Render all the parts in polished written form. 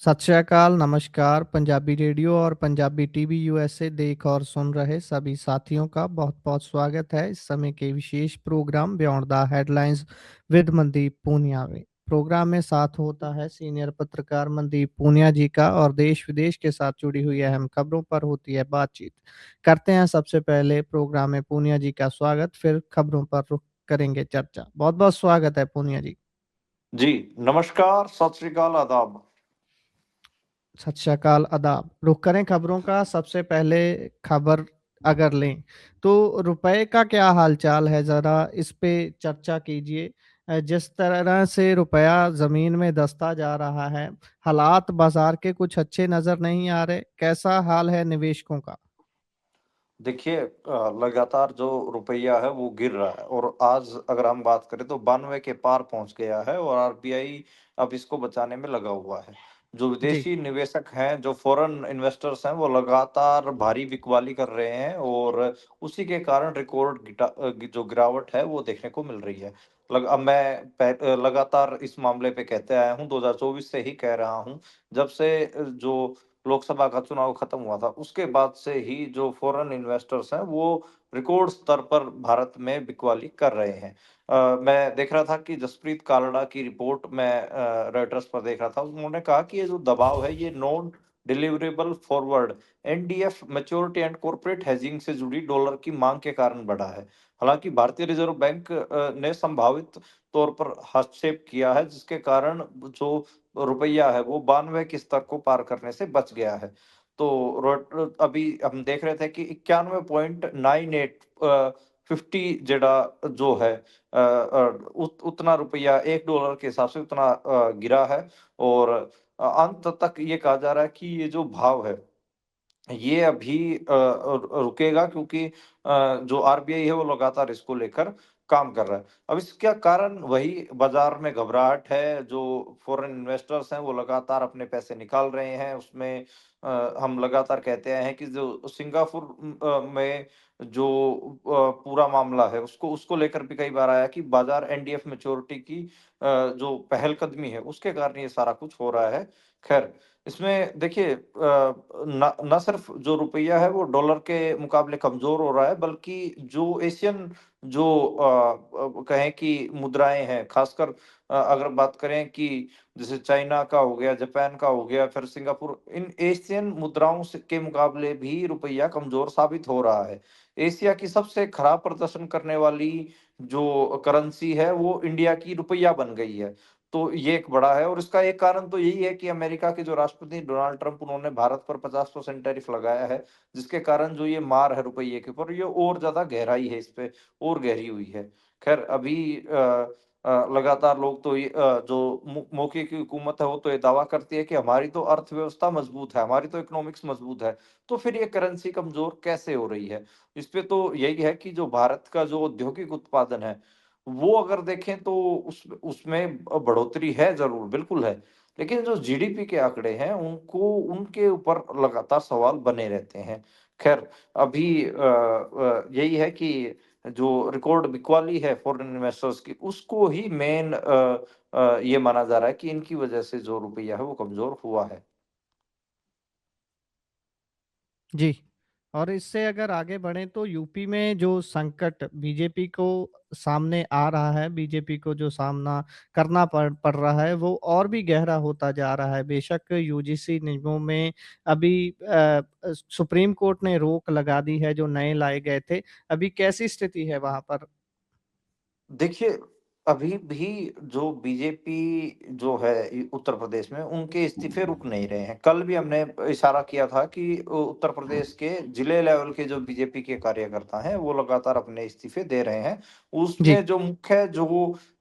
सत श्री अकाल, नमस्कार। पंजाबी रेडियो और पंजाबी टीवी यूएसए देख और सुन रहे सभी साथियों का बहुत-बहुत स्वागत है इस समय के विशेष programme beyond the headlines with Mandeep Punia में। प्रोग्राम में साथ होता है सीनियर पत्रकार मनदीप पूनिया जी का और देश-विदेश के साथ जुड़ी हुई अहम खबरों पर होती है बातचीत। करते हैं सबसे पहले प्रोग्राम में पूनिया जी का स्वागत, फिर खबरों पर रुख करेंगे चर्चा। बहुत-बहुत स्वागत है पूनिया जी। जी, नमस्कार, सत श्री अकाल, आदाब। सत श्री अकाल, आदाब। रुख करें खबरों का। सबसे पहले खबर अगर लें, तो रुपए का क्या हाल-चाल है? ज़रा इस पे चर्चा कीजिए। जिस तरह से रुपया ज़मीन में धँसता जा रहा है, हालात बाज़ार के कुछ अच्छे नज़र नहीं आ रहे। कैसा हाल है निवेशकों का? देखिए लगातार जो रुपया है वो गिर रहा है और आज अगर हम बात करें तो 92 के पार पहुँच गया है और आरबीआई अब इसको बचाने में लगा हुआ है। जो जी, विदेशी निवेशक हैं, जो फ़ॉरेन इन्वेस्टर्स हैं, वो लगातार भारी बिकवाली कर रहे हैं और उसी के कारण रिकॉर्ड जो गिरावट है वो देखने को मिल रही है। अब मैं लगातार इस मामले पे कहते आया हूँ, 2024 से ही कह रहा हूँ। जब से जो लोकसभा का चुनाव खत्म हुआ था, उसके बाद से ही जो फ़ॉरेन इन्वेस्टर्स हैं, वो रिकॉर्ड स्तर पर भारत में बिकवाली कर रहे हैं। मैं देख रहा था कि जसप्रीत कालड़ा की रिपोर्ट मैं रॉयटर्स पर देख रहा था, उन्होंने कहा कि ये जो दबाव है, ये non deliverable forward NDF maturity and corporate hedging से जुड़ी डॉलर की माँग के कारण बढ़ा है। हालाँकि भारतीय रिज़र्व बैंक ने संभावित तौर पर हस्तक्षेप किया है, जिसके कारण जो रुपया है वो 92 के स्तर को पार करने से बच गया है। तो अभी हम देख रहे थे कि 91.98 50 जेड़ा जो है उतना रुपया $1 के हिसाब से उतना गिरा है और अंत तक ये कहा जा रहा है कि ये जो भाव है ये अभी रुकेगा क्योंकि जो आरबीआई है वो लगातार इसको लेकर काम कर रहा है। अब इसका कारण वही बाज़ार में घबराहट है, जो फ़ॉरेन इन्वेस्टर्स हैं वो लगातार अपने पैसे निकाल रहे हैं। उसमें हम लगातार कहते आए हैं कि जो सिंगापुर में जो पूरा मामला है उसको उसको लेकर भी कई बार आया कि बाज़ार एनडीएफ मैच्योरिटी की जो पहलकदमी है उसके कारण ये सारा कुछ हो रहा है। ख़ैर इसमें देखिए ना सिर्फ जो रुपया है वो डॉलर के मुकाबले कमज़ोर हो रहा है, बल्कि जो एशियन जो कहें कि मुद्राएँ हैं, ख़ासकर अगर बात करें कि जैसे चाइना का हो गया, जापान का हो गया, फिर सिंगापुर, इन एशियन मुद्राओं से के मुकाबले भी रुपया कमज़ोर साबित हो रहा है। एशिया की सबसे खराब प्रदर्शन करने वाली जो करेंसी है, वो इंडिया की रुपया बन गई है। तो ये एक बड़ा है और इसका एक कारण तो यही है कि अमेरिका के जो राष्ट्रपति डोनाल्ड ट्रंप, उन्होंने भारत पर 50% टैरिफ लगाया है, जिसके कारण जो ये मार है रुपये के ऊपर, ये और ज़्यादा गहराई है इस पे, और गहरी हुई है। ख़ैर अभी लगातार लोग तो ये जो मौके की हुकूमत है, वो तो ये दावा करती है कि हमारी तो अर्थव्यवस्था मज़बूत है, हमारी तो इकोनॉमिक्स मज़बूत है, तो फिर ये करेंसी कमज़ोर कैसे हो रही है? इस पे तो यही है कि जो भारत का जो औद्योगिक उत्पादन है, वो अगर देखें तो उसमें बढ़ोतरी है ज़रूर, बिल्कुल है। लेकिन जो जीडीपी के आंकड़े हैं, उनको उनके ऊपर लगातार सवाल बने रहते हैं। ख़ैर अभी यही है कि जो रिकॉर्ड बिकवाली है फ़ॉरेन इन्वेस्टर्स की, उसको ही मेन ये माना जा रहा है कि इनकी वज़ह से जो रुपया है, वो कमज़ोर हुआ है। जी। और इससे अगर आगे बढ़ें तो यूपी में जो संकट बीजेपी को सामने आ रहा है, बीजेपी को जो सामना करना पड़ रहा है, वो और भी गहरा होता जा रहा है। बेशक यूजीसी नियमों में अभी सुप्रीम कोर्ट ने रोक लगा दी है जो नए लाए गए थे। अभी कैसी स्थिति है वहाँ पर? देखिए, अभी भी जो बीजेपी जो है उत्तर प्रदेश में, उनके इस्तीफ़े रुक नहीं रहे हैं। कल भी हमने इशारा किया था कि उत्तर प्रदेश के जिले लेवल के जो बीजेपी के कार्यकर्ता हैं, वो लगातार अपने इस्तीफ़े दे रहे हैं। जी, उसमें जो मुख्य जो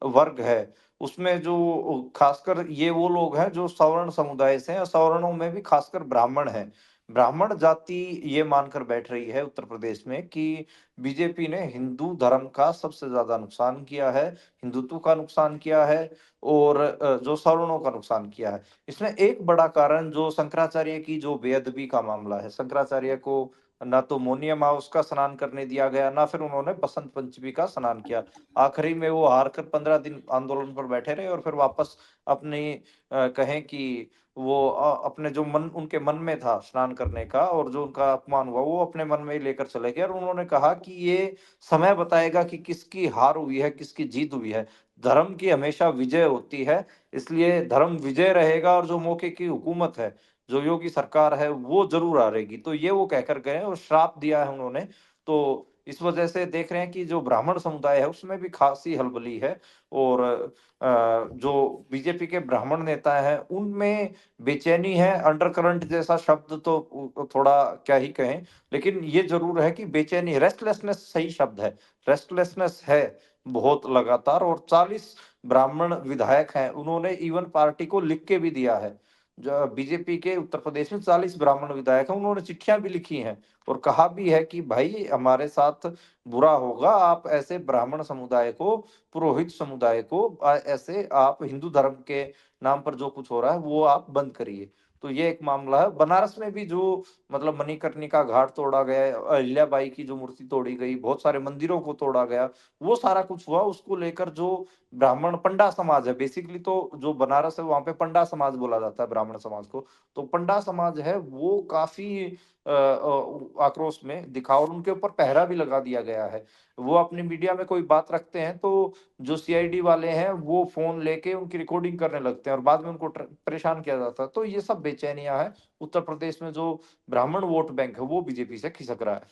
वर्ग है, उसमें जो ख़ासकर ये वो लोग हैं जो सवर्ण समुदाय से हैं, और सवर्णों में भी ख़ासकर ब्राह्मण हैं। ब्राह्मण जाति ये मानकर बैठ रही है उत्तर प्रदेश में कि बीजेपी ने हिंदू धर्म का सबसे ज़्यादा नुकसान किया है, हिंदुत्व का नुकसान किया है और जो सवर्णों का नुकसान किया है। इसमें एक बड़ा कारण जो शंकराचार्य की जो बेअदबी का मामला है, शंकराचार्य को ना तो मौनी अमावस का स्नान करने दिया गया, ना फिर उन्होंने बसंत पंचमी का स्नान किया। आखिरी में वो हार कर 15 दिन आंदोलन पर बैठे रहे और फिर वापस अपनी कहें कि वो अपने जो मन उनके मन में था स्नान करने का और जो उनका अपमान हुआ, वो अपने मन में ही लेकर चले गए और उन्होंने कहा कि ये समय बताएगा कि किसकी हार हुई है, किसकी जीत हुई है। धर्म की हमेशा विजय होती है, इसलिए धर्म विजय रहेगा और जो मौके की हुकूमत है, जो योगी सरकार है, वो ज़रूर हारेगी। तो ये वो कहकर गए हैं और श्राप दिया है उन्होंने। तो इस वजह से देख रहे हैं कि जो ब्राह्मण समुदाय है, उसमें भी खासी हलबली है और जो बीजेपी के ब्राह्मण नेता हैं, उनमें बेचैनी है, अंडरकरंट जैसा शब्द तो थोड़ा क्या ही कहें, लेकिन ये ज़रूर है कि बेचैनी रेस्टलेसनेस सही शब्द है। रेस्टलेसनेस है बहुत लगातार और 40 ब्राह्मण विधायक हैं, उन्होंने इवन पार्टी को लिख के भी दिया है। जो बीजेपी के उत्तर प्रदेश में 40 ब्राह्मण विधायक हैं, उन्होंने चिट्ठियाँ भी लिखी हैं और कहा भी है कि भाई हमारे साथ बुरा होगा, आप ऐसे ब्राह्मण समुदाय को, पुरोहित समुदाय को ऐसे आप हिंदू धर्म के नाम पर जो कुछ हो रहा है, वो आप बंद करिए। तो ये एक मामला है। बनारस में भी जो मतलब मणिकर्णिका घाट तोड़ा गया है, अहिल्याबाई की जो मूर्ति तोड़ी गई, बहुत सारे मंदिरों को तोड़ा गया, वो सारा कुछ हुआ। उसको लेकर जो ब्राह्मण पंडा समाज है, बेसिकली तो जो बनारस है वहाँ पे पंडा समाज बोला जाता है ब्राह्मण समाज को। तो पंडा समाज है वो काफ़ी आक्रोश में दिखा और उनके ऊपर पहरा भी लगा दिया गया है। वो अपनी मीडिया में कोई बात रखते हैं तो जो सीआईडी वाले हैं वो फ़ोन लेके उनकी रिकॉर्डिंग करने लगते हैं और बाद में उनको परेशान किया जाता है। तो ये सब बेचैनियाँ हैं। उत्तर प्रदेश में जो ब्राह्मण वोट बैंक है वो बीजेपी से खिसक रहा है।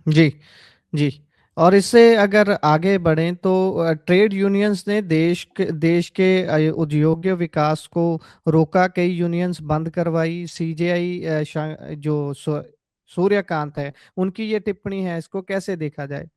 जी, जी। और इससे अगर आगे बढ़ें तो ट्रेड यूनियंस ने देश के उद्योगीय विकास को रोका, कई यूनियंस बंद करवाई। सीजेआई जो सूर्यकांत है, उनकी ये टिप्पणी है, इसको कैसे देखा जाए?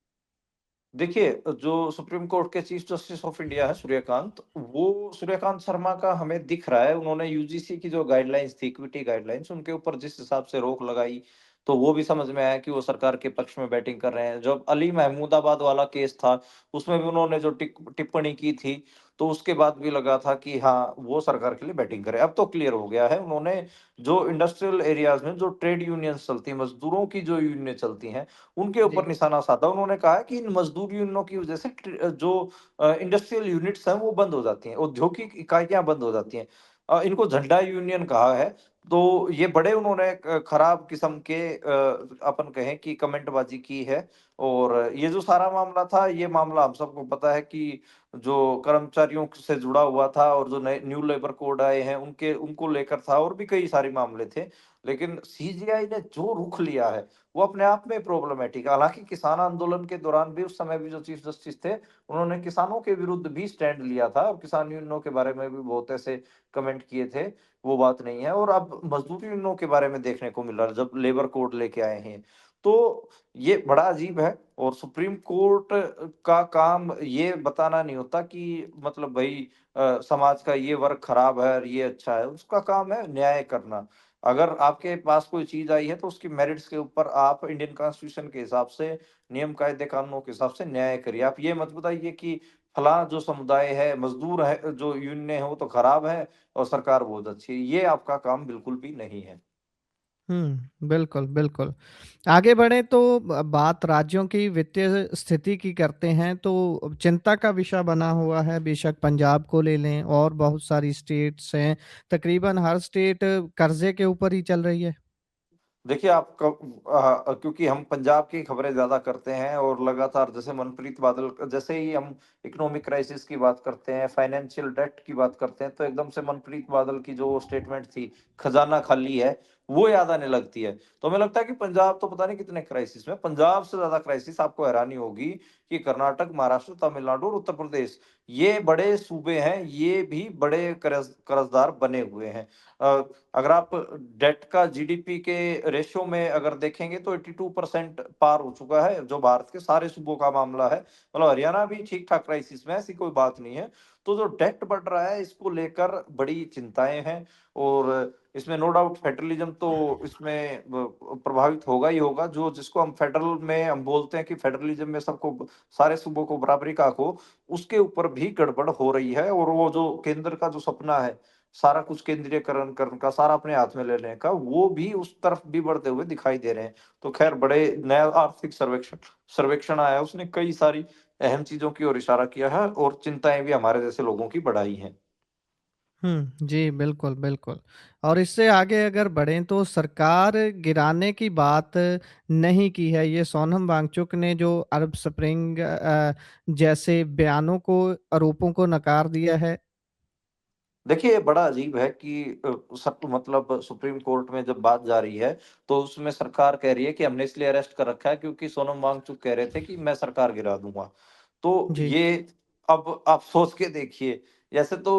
देखिए, जो सुप्रीम कोर्ट के चीफ जस्टिस ऑफ इंडिया है सूर्यकांत, वो सूर्यकांत शर्मा का हमें दिख रहा है, उन्होंने यूजीसी की जो गाइडलाइंस थी, इक्विटी गाइडलाइंस, उनके ऊपर जिस हिसाब से रोक लगाई, तो वो भी समझ में आया कि वो सरकार के पक्ष में बैटिंग कर रहे हैं। जब अली महमूदाबाद वाला केस था, उसमें भी उन्होंने जो टिप्पणी की थी, तो उसके बाद भी लगा था कि हाँ, वो सरकार के लिए बैटिंग करे। अब तो क्लियर हो गया है, उन्होंने जो इंडस्ट्रियल एरियाज़ में जो ट्रेड यूनियंस चलती हैं, मज़दूरों की जो यूनियनें चलती हैं, उनके ऊपर जी, निशाना साधा। उन्होंने कहा है कि इन मज़दूर यूनियनों की वज़ह से जो इंडस्ट्रियल यूनिट्स हैं वो बंद हो जाती हैं, औद्योगिक इकाइयाँ बंद हो जाती हैं। इनको झंडा यूनियन कहा है। तो ये बड़े उन्होंने खराब किस्म के अपन कहें कि कमेंटबाज़ी की है और ये जो सारा मामला था, ये मामला हम सबको पता है कि जो कर्मचारियों से जुड़ा हुआ था और जो नए न्यू लेबर कोड आए हैं, उनके उनको लेकर था और भी कई सारे मामले थे। लेकिन सीजेआई ने जो रुख लिया है, वो अपने आप में प्रॉब्लमैटिक है। हालाँकि किसान आंदोलन के दौरान भी उस समय भी जो चीफ जस्टिस थे, उन्होंने किसानों के विरुद्ध भी स्टैंड लिया था और किसान यूनियनों के बारे में भी बहुत ऐसे कमेंट किए थे, वो बात नहीं है। और अब मज़दूर यूनियनों के बारे में देखने को मिल रहा है, जब लेबर कोड लेके आए हैं। तो ये बड़ा अजीब है और सुप्रीम कोर्ट का काम ये बताना नहीं होता कि मतलब भई समाज का ये वर्ग खराब है और ये अच्छा है, उसका काम है न्याय करना। अगर आपके पास कोई चीज़ आई है तो उसकी मेरिट्स के ऊपर आप इंडियन कॉन्स्टिट्यूशन के हिसाब से, नियम कायदे कानूनों के हिसाब से न्याय करिए। आप ये मत बताइए कि फलाँ जो समुदाय है, मज़दूर है, जो यूनियनें हैं वो तो खराब है और सरकार बहुत अच्छी है। ये आपका काम बिल्कुल भी नहीं है। बिल्कुल, बिल्कुल। आगे बढ़ें तो बात राज्यों की वित्तीय स्थिति की करते हैं, तो चिंता का विषय बना हुआ है। बेशक पंजाब को ले लें और बहुत सारी स्टेट्स हैं, तकरीबन हर स्टेट कर्ज़े के ऊपर ही चल रही है। देखिए, क्योंकि हम पंजाब की खबरें ज़्यादा करते हैं और लगातार जैसे मनप्रीत बादल जैसे ही हम इकोनॉमिक क्राइसिस की बात करते हैं, फाइनेंशियल डेट की बात करते हैं, तो एकदम से मनप्रीत बादल की जो स्टेटमेंट थी, खजाना खाली है, वो याद आने लगती है। तो हमें लगता है कि पंजाब तो पता नहीं कितने क्राइसिस में, पंजाब से ज़्यादा क्राइसिस आपको हैरानी होगी कि कर्नाटक, महाराष्ट्र, तमिलनाडु और उत्तर प्रदेश, ये बड़े सूबे हैं, ये भी बड़े कर्ज़दार बने हुए हैं। अ, अगर आप डेट का जीडीपी के रेशियो में अगर देखेंगे तो 82% पार हो चुका है, जो भारत के सारे सूबों का मामला है। मतलब हरियाणा भी ठीक-ठाक क्राइसिस में है, ऐसी कोई बात नहीं है। तो जो डेट बढ़ रहा है, इसको लेकर बड़ी चिंताएँ हैं और इसमें नो डाउट फेडरलिज़्म तो इसमें प्रभावित होगा ही होगा। जो जिसको हम फेडरल में हम बोलते हैं कि फेडरलिज़्म में सबको सारे सूबों को बराबरी का हक हो, उसके ऊपर भी गड़बड़ हो रही है और वो जो केंद्र का जो सपना है सारा कुछ केंद्रीयकरण करने का, सारा अपने हाथ में लेने का, वो भी उस तरफ भी बढ़ते हुए दिखाई दे रहे हैं। तो खैर बड़े नया आर्थिक सर्वेक्षण सर्वेक्षण आया है, उसने कई सारी अहम चीज़ों की ओर इशारा किया है और चिंताएँ भी हमारे जैसे लोगों की बढ़ाई हैं। जी, बिल्कुल, बिल्कुल। और इससे आगे अगर बढ़ें तो सरकार गिराने की बात नहीं की है, ये सोनम वांगचुक ने जो अरब स्प्रिंग जैसे बयानों को आरोपों को नकार दिया है। देखिए, बड़ा अजीब है कि मतलब सुप्रीम कोर्ट में जब बात जा रही है, तो उसमें सरकार कह रही है कि हमने इसलिए अरेस्ट कर रखा है क्योंकि सोनम वांगचुक कह रहे थे कि मैं सरकार गिरा दूँगा। तो जी, ये अब आप सोच के देखिए, जैसे तो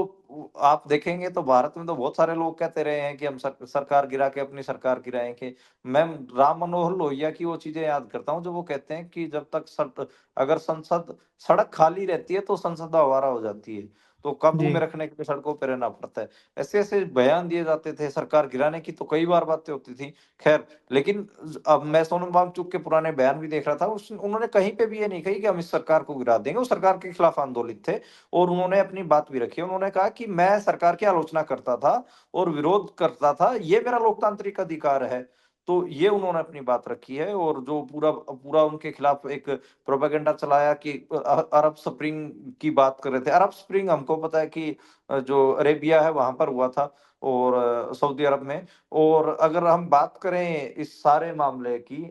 आप देखेंगे तो भारत में तो बहुत सारे लोग कहते रहे हैं कि हम सरकार गिरा के अपनी सरकार गिराएँगे। मैं राम मनोहर लोहिया की वो चीज़ें याद करता हूँ, जो वो कहते हैं कि जब तक अगर संसद सड़क खाली रहती है, तो संसद आवारा हो जाती है। तो काबू में जी, रखने के लिए सड़कों पे रहना पड़ता है। ऐसे-ऐसे बयान दिए जाते थे, सरकार गिराने की तो कई बार बातें होती थी। ख़ैर, लेकिन अब मैं सोनम वांगचुक के पुराने बयान भी देख रहा था, उस उन्होंने कहीं पे भी ये नहीं कही कि हम इस सरकार को गिरा देंगे, वो सरकार के खिलाफ आंदोलित थे और उन्होंने अपनी बात भी रखी है। उन्होंने कहा कि मैं सरकार की आलोचना करता था और विरोध करता था, ये मेरा लोकतांत्रिक अधिकार है। तो ये उन्होंने अपनी बात रखी है और जो पूरा पूरा उनके खिलाफ एक प्रोपेगेंडा चलाया कि अरब स्प्रिंग की बात कर रहे थे। अरब स्प्रिंग हमको पता है कि जो अरेबिया है वहाँ पर हुआ था और सऊदी अरब में। और अगर हम बात करें इस सारे मामले की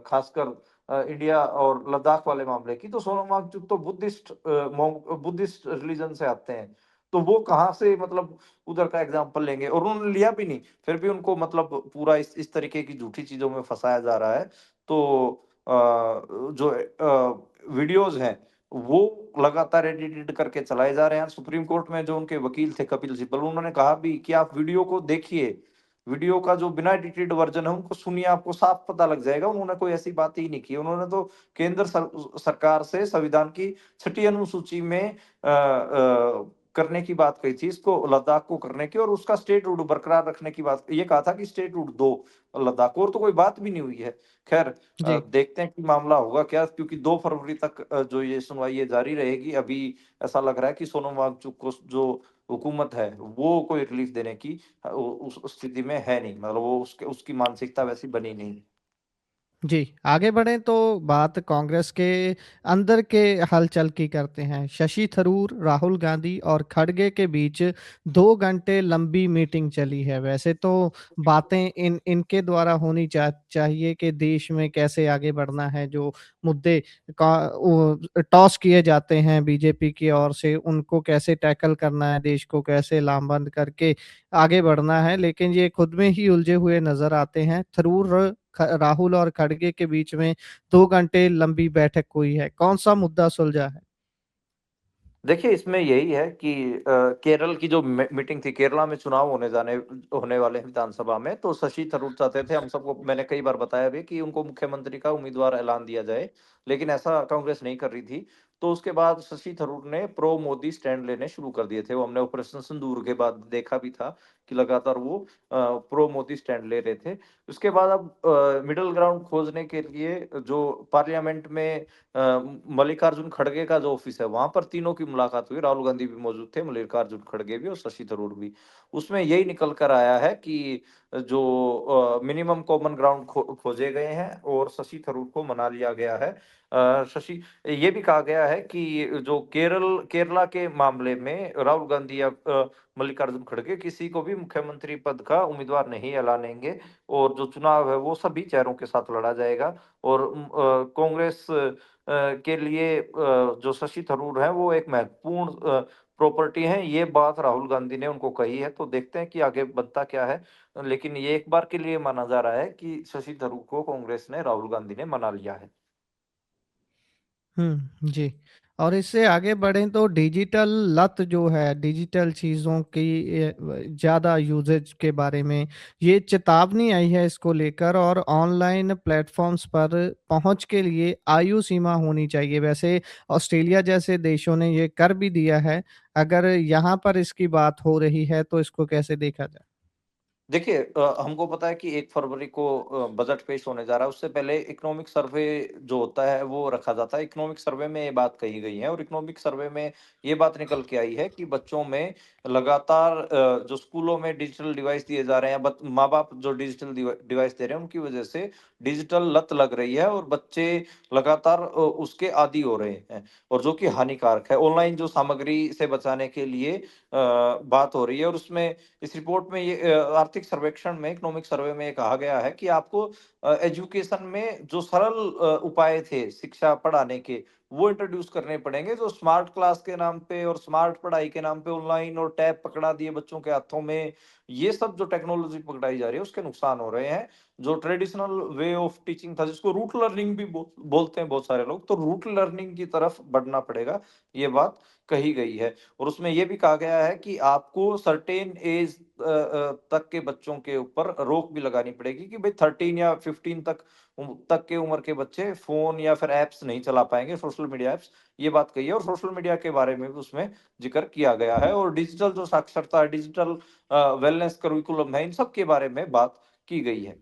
ख़ासकर इंडिया और लद्दाख वाले मामले की, तो सोनम वांगचुक तो बुद्धिस्ट रिलीजन से आते हैं। तो वो कहाँ से मतलब उधर का एग्ज़ाम्पल लेंगे और उन्होंने लिया भी नहीं। फिर भी उनको मतलब पूरा इस तरीके की झूठी चीज़ों में फँसाया जा रहा है। तो जो वीडियोज़ हैं, वो लगातार एडिटेड करके चलाए जा रहे हैं। सुप्रीम कोर्ट में जो उनके वकील थे कपिल सिब्बल, उन्होंने कहा भी कि आप वीडियो को देखिए। वीडियो का जो बिना एडिटेड वर्ज़न है, उनको सुनिए, आपको साफ पता लग जाएगा। उन्होंने कोई ऐसी बात ही नहीं की। उन्होंने तो केंद्र सरकार से संविधान की 6ठी अनुसूची में करने की बात कही थी, इसको लद्दाख को करने की और उसका स्टेटहुड बरकरार रखने की बात ये कहा था कि स्टेटहुड दो लद्दाख को और तो कोई बात भी नहीं हुई है। ख़ैर जी। देखते हैं कि मामला होगा क्या क्योंकि 2 फरवरी तक जो ये सुनवाई है जारी रहेगी। अभी ऐसा लग रहा है कि सोनम वांगचुक को जो हुकूमत है, वो कोई रिलीफ़ देने की उस स्थिति में है नहीं। मतलब वो उसके उसकी मानसिकता वैसी बनी नहीं। जी, आगे बढ़ें तो बात कांग्रेस के अंदर के हलचल की करते हैं। शशि थरूर, राहुल गांधी और खड़गे के बीच 2 घंटे लंबी मीटिंग चली है। वैसे तो बातें इनके द्वारा होनी चाहिए कि देश में कैसे आगे बढ़ना है, जो मुद्दे का टॉस किए जाते हैं बीजेपी की ओर से, उनको कैसे टैकल करना है, देश को कैसे लामबंद करके आगे बढ़ना है, लेकिन ये खुद में ही उलझे हुए नज़र आते हैं। थरूर राहुल और खड़गे के बीच में 2 घंटे लंबी बैठक हुई है। कौन-सा मुद्दा सुलझा है? देखिए, इसमें यही है कि केरल की जो मीटिंग थी, केरला में चुनाव होने वाले हैं विधानसभा में, तो शशि थरूर चाहते थे हम सबको मैंने कई बार बताया भी कि उनको मुख्यमंत्री का उम्मीदवार ऐलान दिया जाए, लेकिन ऐसा कांग्रेस नहीं कर रही थी। तो उसके बाद शशि थरूर ने प्रो मोदी स्टैंड लेने शुरू कर दिए थे। वो हमने ऑपरेशन सिंदूर के बाद देखा भी था कि लगातार वो प्रो मोदी स्टैंड ले रहे थे। उसके बाद अब मिडल ग्राउंड खोजने के लिए जो पार्लियामेंट में मल्लिकार्जुन खड़गे का जो ऑफिस है, वहाँ पर तीनों की मुलाकात हुई। राहुल गांधी भी मौजूद थे, मल्लिकार्जुन खड़गे भी और शशि थरूर भी। उसमें यही निकल कर आया है कि जो मिनिमम कॉमन ग्राउंड खोजे गए हैं और शशि थरूर को मना लिया गया है। शशि ये भी कहा गया है कि जो केरला के मामले में राहुल गांधी या मल्लिकार्जुन खड़गे किसी को भी मुख्यमंत्री पद का उम्मीदवार नहीं ऐलानेंगे और जो चुनाव है, वो सभी चेहरों के साथ लड़ा जाएगा और कांग्रेस के लिए जो शशि थरूर हैं वो एक महत्वपूर्ण प्रॉपर्टी हैं। ये बात राहुल गांधी ने उनको कही है, तो देखते हैं कि आगे बनता क्या है। लेकिन ये एक बार के लिए माना जा रहा है कि शशि थरूर को कांग्रेस ने राहुल गांधी ने मना लिया है। जी। और इससे आगे बढ़ें तो डिजिटल लत जो है, डिजिटल चीज़ों की ज़्यादा यूसेज के बारे में, ये चेतावनी आई है इसको लेकर और ऑनलाइन प्लेटफ़ॉर्म्स पर पहुँच के लिए आयु सीमा होनी चाहिए। वैसे ऑस्ट्रेलिया जैसे देशों ने ये कर भी दिया है। अगर यहाँ पर इसकी बात हो रही है, तो इसको कैसे देखा जाए? देखिए हमको पता है कि 1 फरवरी को बजट पेश होने जा रहा है, उससे पहले इकोनॉमिक सर्वे जो होता है वो रखा जाता है। इकोनॉमिक सर्वे में ये बात कही गई है और इकोनॉमिक सर्वे में ये बात निकल के आई है कि बच्चों में लगातार जो स्कूलों में डिजिटल डिवाइस दिए जा रहे हैं, बत माँ-बाप जो डिजिटल डिवाइस दे रहे हैं, उनकी वजह से डिजिटल लत लग रही है और बच्चे लगातार उसके आदी हो रहे हैं और जो कि हानिकारक है। ऑनलाइन जो सामग्री से बचाने के लिए बात हो रही है और उसमें इस रिपोर्ट में ये आर्थिक सर्वेक्षण में इकोनॉमिक सर्वे में ये कहा गया है कि आपको एजुकेशन में जो सरल उपाय थे शिक्षा पढ़ाने के, वो इंट्रोड्यूस करने पड़ेंगे। जो स्मार्ट क्लास के नाम पे और स्मार्ट पढ़ाई के नाम पे ऑनलाइन और टैब पकड़ा दिए बच्चों के हाथों में, ये सब जो टेक्नोलॉजी पकड़ाई जा रही है, उसके नुकसान हो रहे हैं। जो ट्रेडिशनल वे ऑफ टीचिंग था, जिसको रूट लर्निंग भी बोलते हैं बहुत सारे लोग, तो रूट लर्निंग की तरफ बढ़ना पड़ेगा, ये बात कही गई है। और उसमें ये भी कहा गया है कि आपको सर्टेन एज तक के बच्चों के ऊपर रोक भी लगानी पड़ेगी कि भाई 13 या 15 तक के उम्र के बच्चे फोन या फिर एप्स नहीं चला पाएंगे, सोशल मीडिया एप्स। ये बात कही है और सोशल मीडिया के बारे में भी उसमें जिक्र किया गया है और डिजिटल जो साक्षरता है, डिजिटल वेलनेस करिकुलम है, इन सब के बारे में बात की गई है।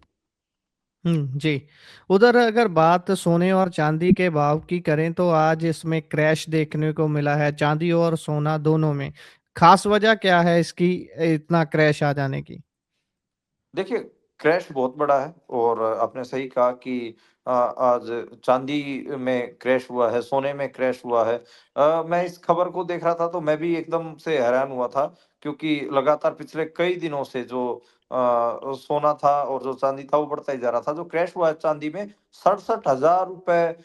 जी। उधर अगर बात सोने और चांदी के भाव की करें तो आज इसमें क्रैश देखने को मिला है, चांदी और सोना दोनों में। खास वजह क्या है इसकी इतना क्रैश आ जाने की? देखिए, क्रैश बहुत बड़ा है और आपने सही कहा कि आज चाँदी में क्रैश हुआ है, सोने में क्रैश हुआ है। मैं इस खबर को देख रहा था तो मैं भी एकदम से हैरान हुआ था क्योंकि लगातार पिछले कई दिनों से जो सोना था और जो चाँदी था वो बढ़ता ही जा रहा था। जो क्रैश हुआ है चाँदी में, 67,000 रुपए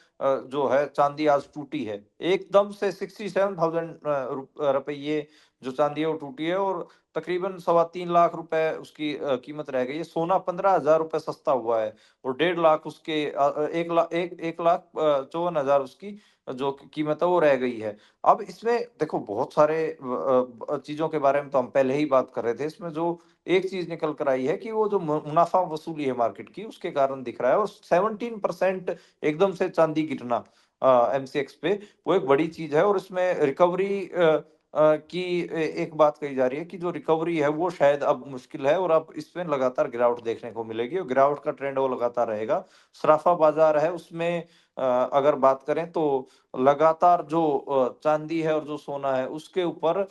जो है चाँदी आज टूटी है। एकदम से 67,000 रुपये जो चाँदी है वो टूटी है और तकरीबन सवा 3 लाख रुपए उसकी कीमत रह गई है। सोना 15,000 रुपए सस्ता हुआ है और 1.5 लाख उसके 1 लाख 54,000 उसकी जो कीमत है वो रह गई है। अब इसमें देखो बहुत सारे चीज़ों के बारे में तो हम पहले ही बात कर रहे थे। इसमें जो एक चीज़ निकल कर आई है कि वो जो मुनाफ़ा वसूली है मार्केट की, उसके कारण दिख रहा है और 17% एकदम से चाँदी गिरना एमसीएक्स पे, वो एक बड़ी चीज़ है और इसमें रिकवरी की एक बात कही जा रही है कि जो रिकवरी है वो शायद अब मुश्किल है और अब इसमें लगातार गिरावट देखने को मिलेगी और गिरावट का ट्रेंड वो लगातार रहेगा। सराफा बाज़ार है उसमें अगर बात करें तो लगातार जो चाँदी है और जो सोना है उसके ऊपर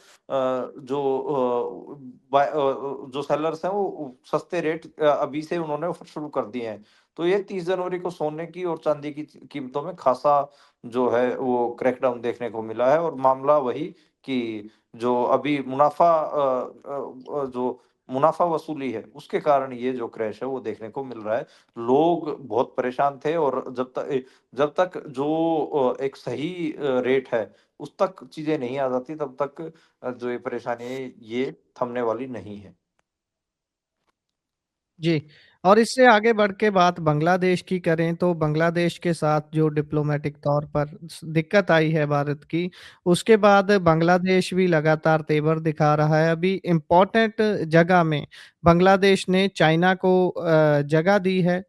जो सेलर्स हैं वो सस्ते रेट अभी से उन्होंने ऑफ़र शुरू कर दिए हैं। तो ये 30 जनवरी को सोने की और चाँदी की कीमतों में ख़ासा जो है वो क्रैकडाउन देखने को मिला है और मामला वही कि जो अभी जो मुनाफ़ा वसूली है, उसके कारण ये जो क्रैश है वो देखने को मिल रहा है। लोग बहुत परेशान थे और जब तक जो एक सही रेट है, उस तक चीज़ें नहीं आ जाती तब तक जो ये परेशानी है, ये थमने वाली नहीं है। जी। और इससे आगे बढ़ के बात बांग्लादेश की करें तो बांग्लादेश के साथ जो डिप्लोमैटिक तौर पर दिक्कत आई है भारत की, उसके बाद बांग्लादेश भी लगातार तेवर दिखा रहा है। अभी इम्पोर्टेंट जगह में बांग्लादेश ने चाइना को जगह दी है।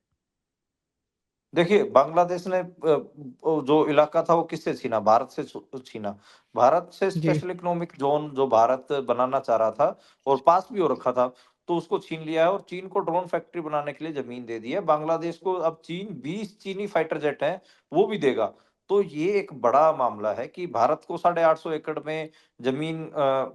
देखिए, बांग्लादेश ने वो जो इलाका था वो किससे छीना? भारत से छीना। भारत से जी। स्पेशल इकोनॉमिक ज़ोन जो भारत बनाना चाह रहा था और पास भी हो रखा था, तो उसको छीन लिया है और चीन को ड्रोन फैक्ट्री बनाने के लिए ज़मीन दे दी है। बांग्लादेश को अब चीन 20 चीनी फाइटर जेट हैं, वो भी देगा। तो ये एक बड़ा मामला है कि भारत को 850 एकड़ में ज़मीन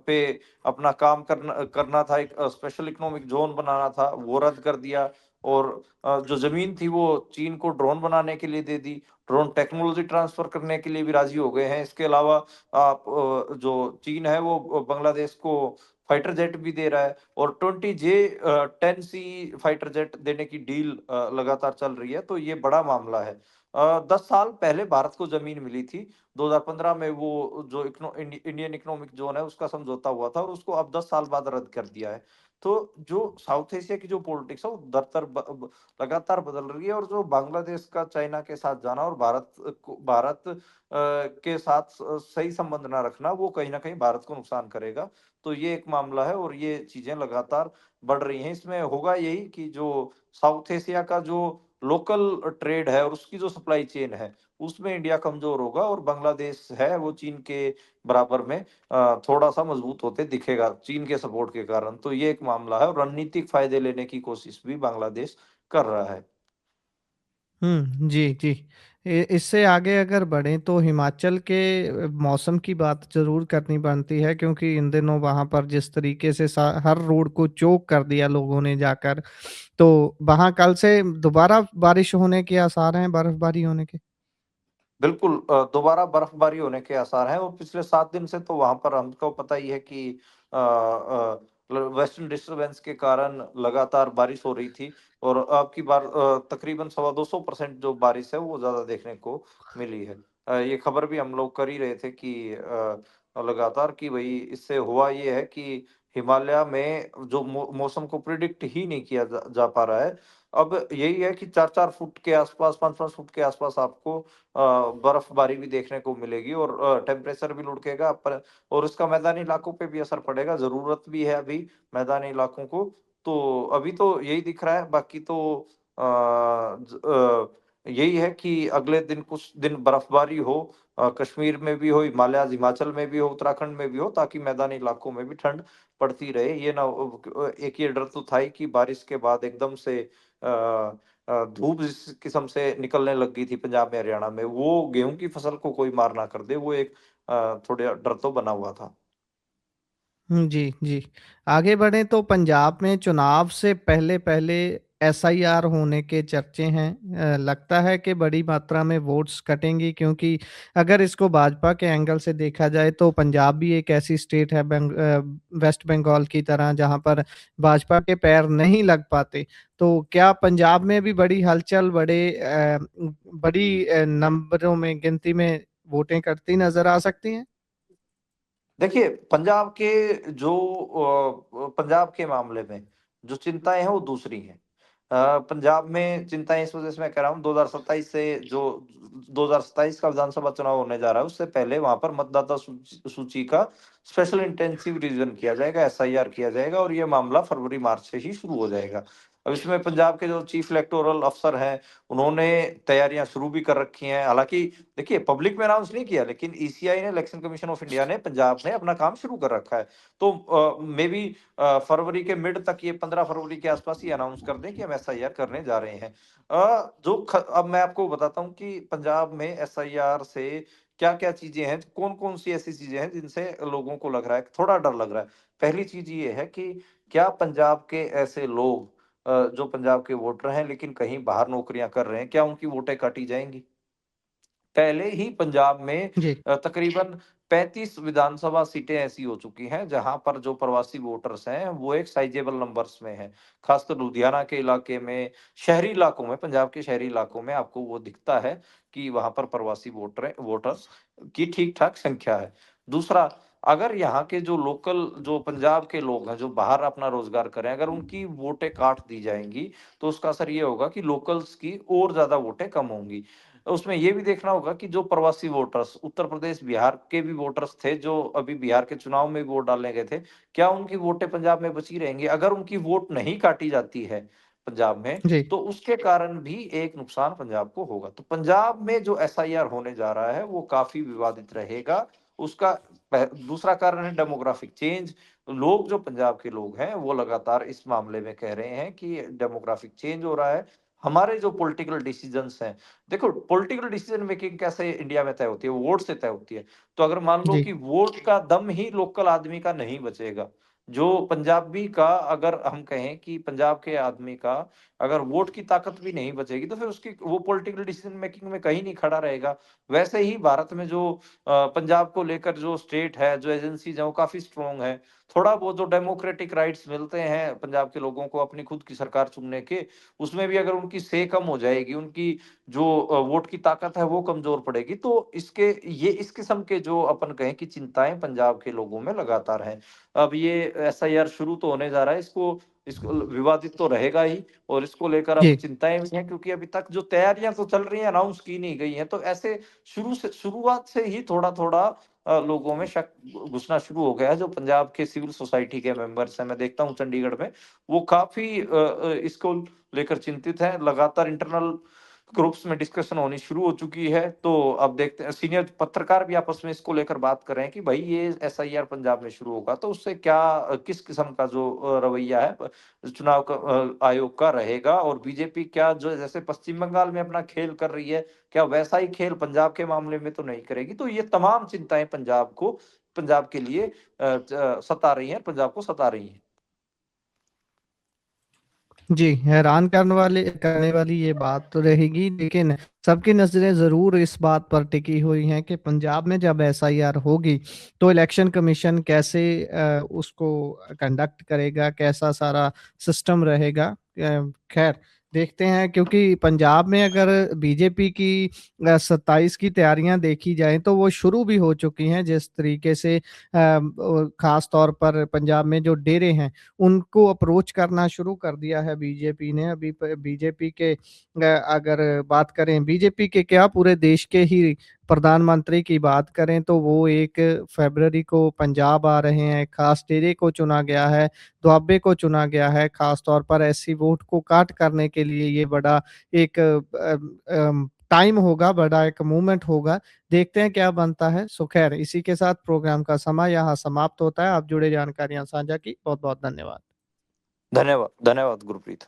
पे अपना काम करना करना था, एक स्पेशल इकोनॉमिक ज़ोन बनाना था, वो रद्द कर दिया और जो ज़मीन थी वो चीन को ड्रोन बनाने के लिए दे दी, ड्रोन टेक्नोलॉज़ी ट्रांसफ़र करने के लिए भी राज़ी हो गए हैं। इसके अलावा आप जो चीन है वो बांग्लादेश को फाइटर जेट भी दे रहा है और 10 सी फाइटर जेट देने की डील लगातार चल रही है, तो ये बड़ा मामला है। 10 साल पहले भारत को ज़मीन मिली थी, 2015 में वो जो इंडियन इकोनॉमिक ज़ोन है उसका समझौता हुआ था और उसको अब 10 साल बाद रद्द कर दिया है। तो जो साउथ एशिया की जो पॉलिटिक्स है वो दरतर लगातार बदल रही है और जो बांग्लादेश का चाइना के साथ जाना और भारत के साथ सही संबंध ना रखना वो कहीं ना कहीं भारत को नुकसान करेगा। तो ये एक मामला है और ये चीजें लगातार बढ़ रही हैं। इसमें होगा यही कि जो साउथ एशिया का जो लोकल ट्रेड है और उसकी जो सप्लाई चेन है उसमें इंडिया कमज़ोर होगा और बांग्लादेश है वो चीन के बराबर में थोड़ा-सा मज़बूत होते दिखेगा चीन के सपोर्ट के कारण। तो ये एक मामला है और रणनीतिक फ़ायदे लेने की कोशिश भी बांग्लादेश कर रहा है। जी, जी। इससे आगे अगर बढ़ें तो हिमाचल के मौसम की बात ज़रूर करनी बनती है, क्योंकि इन दिनों वहाँ पर जिस तरीके से सा हर रोड को चोक कर दिया लोगों ने जाकर, तो वहाँ कल से दोबारा बारिश होने के आसार हैं, बर्फ़बारी होने के? बिल्कुल दोबारा बर्फ़बारी होने के आसार हैं और पिछले 7 दिन से तो वहाँ पर हमको पता ही है कि वेस्टर्न डिस्टर्बेंस के कारण लगातार बारिश हो रही थी और अब की बार तकरीबन सवा 200% जो बारिश है वो ज़्यादा देखने को मिली है। ये खबर भी हम लोग कर ही रहे थे कि लगातार कि भई इससे हुआ ये है कि हिमालय में जो मौसम को प्रिडिक्ट ही नहीं किया जा जा पा रहा है। अब यही है कि 4-4 फुट के आसपास, 5-5 फुट के आसपास आपको बर्फबारी भी देखने को मिलेगी और टेम्परेचर भी लुढ़केगा पर और उसका मैदानी इलाकों पे भी असर पड़ेगा, ज़रूरत भी है अभी मैदानी इलाकों को। तो अभी तो यही दिख रहा है, बाकी तो यही है कि अगले दिन कुछ दिन बर्फबारी हो कश्मीर में भी हो, हिमाचल में भी हो, उत्तराखंड में भी हो, ताकि मैदानी इलाकों में भी ठंड पड़ती रहे। ये ना एक ये डर तो था ही कि बारिश के बाद एकदम से धूप जिस किस्म से निकलने लग गई थी पंजाब में, हरियाणा में, वो गेहूँ की फसल को कोई मार ना कर दे, वो एक थोड़ा डर तो बना हुआ था। जी, जी। आगे बढ़ें तो पंजाब में चुनाव से पहले-पहले एसआईआर होने के चर्चे हैं। लगता है कि बड़ी मात्रा में वोट्स कटेंगी, क्योंकि अगर इसको भाजपा के एंगल से देखा जाए तो पंजाब भी एक ऐसी स्टेट है वेस्ट बंगाल की तरह, जहाँ पर भाजपा के पैर नहीं लग पाते। तो क्या पंजाब में भी बड़ी हलचल, बड़ी नंबरों में गिनती में वोटें कटती नज़र आ सकती हैं? देखिए, पंजाब के मामले में जो चिंताएँ हैं वो दूसरी हैं। पंजाब में चिंताएँ इस वज़ह से मैं कह रहा हूँ 2027 से जो 2027 का विधानसभा चुनाव होने जा रहा है, उससे पहले वहाँ पर मतदाता सूची का स्पेशल इंटेंसिव रिवीजन किया जाएगा, एसआईआर किया जाएगा और ये मामला फरवरी-मार्च से ही शुरू हो जाएगा। अब इसमें पंजाब के जो चीफ इलेक्टोरल अफ़सर हैं, उन्होंने तैयारियाँ शुरू भी कर रखी हैं। हालाँकि देखिए, पब्लिक में अनाउंस नहीं किया, लेकिन ईसीआई ने, इलेक्शन कमीशन ऑफ इंडिया ने पंजाब में अपना काम शुरू कर रखा है। तो मेबी फरवरी के मिड तक, ये 15 फरवरी के आसपास ही अनाउंस कर दें कि हम एसआईआर करने जा रहे हैं। अब मैं आपको बताता हूँ कि पंजाब में एसआईआर से क्या-क्या चीज़ें हैं, कौन-कौन सी ऐसी चीज़ें हैं जिनसे लोगों को लग रहा है, थोड़ा डर लग रहा है। पहली चीज़ ये है कि क्या पंजाब के ऐसे लोग जो पंजाब के वोटर हैं लेकिन कहीं बाहर नौकरियाँ कर रहे हैं, क्या उनकी वोटें काटी जाएँगी? पहले ही पंजाब में जी। तकरीबन 35 विधानसभा सीटें ऐसी हो चुकी हैं, जहाँ पर जो प्रवासी वोटर्स हैं, वो एक साइज़ेबल नंबर्स में हैं। खासकर लुधियाना के इलाके में, शहरी इलाकों में, पंजाब के शहरी इलाकों में आपको वो दिखता है कि वहाँ पर प्रवासी वोटर्स की ठीक-ठाक संख्या है। दूसरा, अगर यहाँ के जो लोकल जो पंजाब के लोग हैं, जो बाहर अपना रोज़गार कर रहे हैं, अगर उनकी वोटें काट दी जाएँगी, तो उसका असर ये होगा कि लोकल्स की और ज़्यादा वोटें कम होंगी। उसमें ये भी देखना होगा कि जो प्रवासी वोटर्स उत्तर प्रदेश, बिहार के भी वोटर्स थे, जो अभी बिहार के चुनाव में वोट डालने गए थे, क्या उनकी वोटें पंजाब में बची रहेंगी? अगर उनकी वोट नहीं काटी जाती है पंजाब में, जी। तो उसके कारण भी एक नुकसान पंजाब को होगा। तो पंजाब में जो एसआईआर होने जा रहा है, वो काफ़ी विवादित रहेगा। उसका दूसरा कारण है डेमोग्राफिक चेंज। लोग जो पंजाब के लोग हैं, वो लगातार इस मामले में कह रहे हैं कि डेमोग्राफिक चेंज हो रहा है। हमारे जो पॉलिटिकल डिसीजंस हैं, देखो, पॉलिटिकल डिसीजन मेकिंग कैसे इंडिया में तय होती है, वो वोट से तय होती है। तो अगर मान लो जी। कि वोट का दम ही लोकल आदमी का नहीं बचेगा, जो पंजाबी का, अगर हम कहें कि पंजाब के आदमी का अगर वोट की ताकत भी नहीं बचेगी, तो फिर उसकी वो पॉलिटिकल डिसीजन मेकिंग में कहीं नहीं खड़ा रहेगा। वैसे ही भारत में जो पंजाब को लेकर जो स्टेट है, जो एजेंसीज़ हैं, वो काफ़ी स्ट्रॉन्ग है। थोड़ा बहुत जो डेमोक्रेटिक राइट्स मिलते हैं पंजाब के लोगों को अपनी खुद की सरकार चुनने के, उसमें भी अगर उनकी से कम हो जाएगी, उनकी जो वोट की ताकत है वो कमज़ोर पड़ेगी, तो इस किस्म के जो अपन कहें कि चिंताएँ पंजाब के लोगों में लगातार हैं। अब ये एसआईआर शुरू तो होने जा रहा है, इसको इसको विवादित तो रहेगा ही और इसको लेकर अब जी। चिंताएँ भी हैं, क्योंकि अभी तक जो तैयारियाँ तो चल रही हैं, अनाउंस की नहीं गई हैं, तो ऐसे शुरुआत से ही थोड़ा-थोड़ा लोगों में शक घुसना शुरू हो गया है। जो पंजाब के सिविल सोसाइटी के मेंबर्स हैं, मैं देखता हूँ चंडीगढ़ में, वो काफ़ी इसको लेकर चिंतित हैं। लगातार इंटरनल ग्रुप्स में डिस्कशन होनी शुरू हो चुकी है। तो अब देखते हैं, सीनियर पत्रकार भी आपस में इसको लेकर बात कर रहे हैं कि भाई ये एसआईआर पंजाब में शुरू होगा तो उससे क्या किस किस्म का जो रवैया है चुनाव का आयोग का रहेगा, और बीजेपी क्या जो जैसे पश्चिम बंगाल में अपना खेल कर रही है, क्या वैसा ही खेल पंजाब के मामले में तो नहीं करेगी। तो ये तमाम चिंताएं पंजाब के लिए सता रही हैं, पंजाब को सता रही हैं। जी, हैरान करने वाली ये बात तो रहेगी, लेकिन सबकी नज़रें ज़रूर इस बात पर टिकी हुई हैं कि पंजाब में जब एसआईआर होगी, तो इलेक्शन कमीशन कैसे उसको कंडक्ट करेगा, कैसा सारा सिस्टम रहेगा। खैर, देखते हैं, क्योंकि पंजाब में अगर बीजेपी की 27 की तैयारियां देखी जाएँ, तो वो शुरू भी हो चुकी हैं। जिस तरीके से ख़ास तौर पर पंजाब में जो डेरे हैं, उनको अप्रोच करना शुरू कर दिया है बीजेपी ने। अभी बीजेपी के अगर बात करें, बीजेपी के क्या पूरे देश के ही प्रधानमंत्री की बात करें, तो वो 1 फरवरी को पंजाब आ रहे हैं। खास डेरे को चुना गया है, दोआबे को चुना गया है, खास तौर पर एससी वोट को काट करने के लिए। ये बड़ा एक टाइम होगा, बड़ा एक मूवमेंट होगा। देखते हैं क्या बनता है। सो खैर, इसी के साथ प्रोग्राम का समय यहाँ समाप्त होता है। आप जुड़े जानकारियाँ साझा की, बहुत-बहुत धन्यवाद। धन्यवाद, धन्यवाद गुरप्रीत।